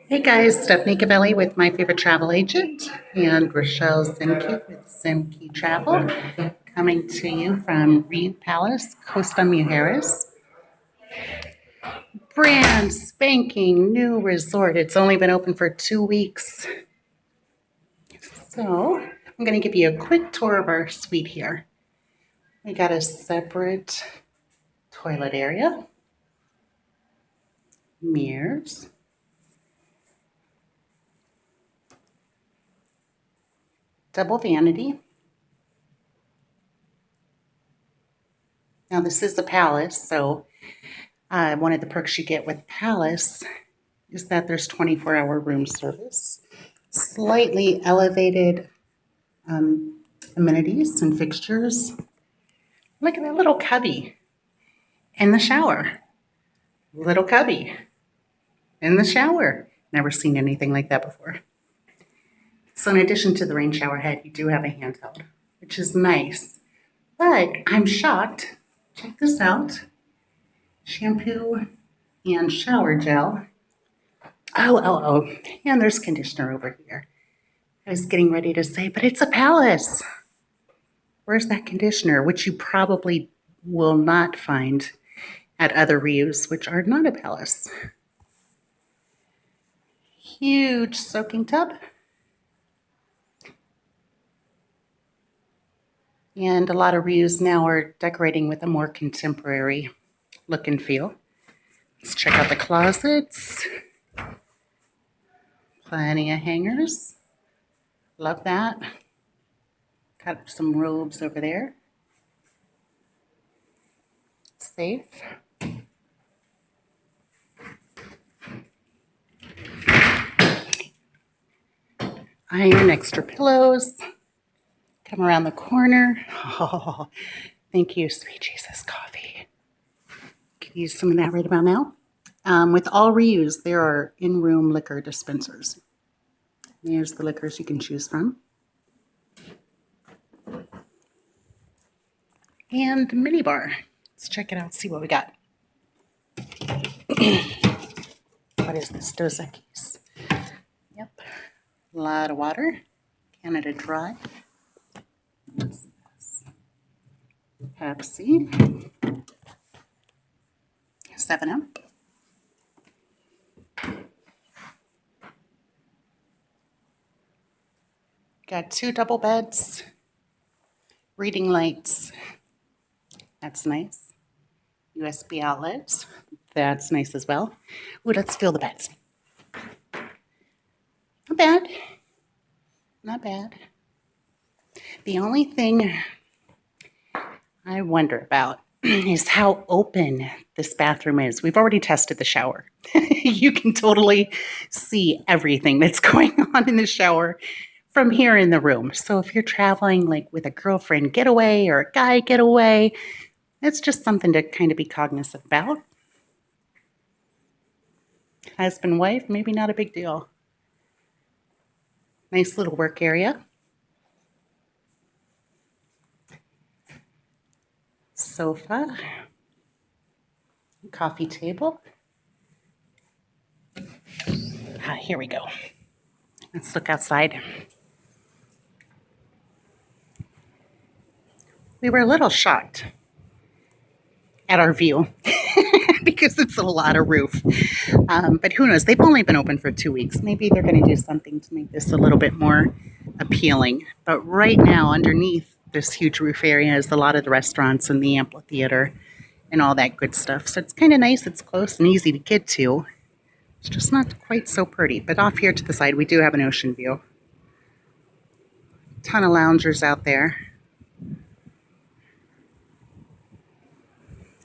Hey guys, Stephanie Cavelli with My Favorite Travel Agent and Rochelle Zimke with Zimke Travel, coming to you from Riu Palace Costa Mujeres. Brand spanking new resort. It's only been open for 2 weeks. So I'm going to give you a quick tour of our suite here. We got a separate toilet area, mirrors, double vanity. Now this is a palace, so one of the perks you get with Palace is that there's 24-hour room service, slightly elevated amenities and fixtures. Look at that little cubby in the shower. Little cubby in the shower. Never seen anything like that before. So in addition to the rain shower head, you do have a handheld, which is nice. But I'm shocked. Check this out. Shampoo and shower gel. Oh. And there's conditioner over here. I was getting ready to say, but it's a palace. Where's that conditioner? Which you probably will not find at other Rius, which are not a palace. Huge soaking tub. And a lot of Rius now are decorating with a more contemporary look and feel. Let's check out the closets. Plenty of hangers. Love that. Got some robes over there. Safe. Iron extra pillows. Come around the corner. Oh, thank you, sweet Jesus coffee. Could use some of that right about now. With all Rius, there are in-room liquor dispensers. Here's the liquors you can choose from. And mini bar. Let's check it out, see what we got. What is this? Dos Equis. Yep. A lot of water. Canada Dry. What's this? Pepsi. 7-Up. Got 2 double beds. Reading lights. That's nice. USB outlets. That's nice as well. Ooh, let's feel the beds. Not bad. Not bad. The only thing I wonder about is how open this bathroom is. We've already tested the shower. You can totally see everything that's going on in the shower from here in the room. So if you're traveling like with a girlfriend getaway or a guy getaway, that's just something to kind of be cognizant about. Husband, wife, maybe not a big deal. Nice little work area. Sofa. Coffee table. Here we go. Let's look outside. We were a little shocked at our view because it's a lot of roof. But who knows? They've only been open for 2 weeks. Maybe they're going to do something to make this a little bit more appealing. But right now, underneath this huge roof area is a lot of the restaurants and the amphitheater and all that good stuff. So it's kind of nice. It's close and easy to get to. It's just not quite so pretty. But off here to the side, we do have an ocean view. Ton of loungers out there.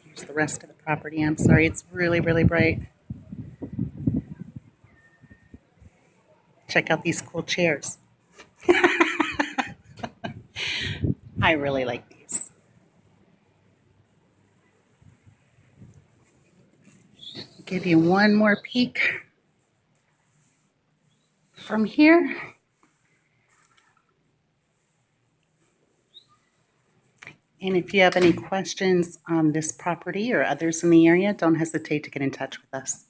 Here's the rest of the property. I'm sorry, it's really, really bright. Check out these cool chairs. I really like these. Give you one more peek from here. And if you have any questions on this property or others in the area, don't hesitate to get in touch with us.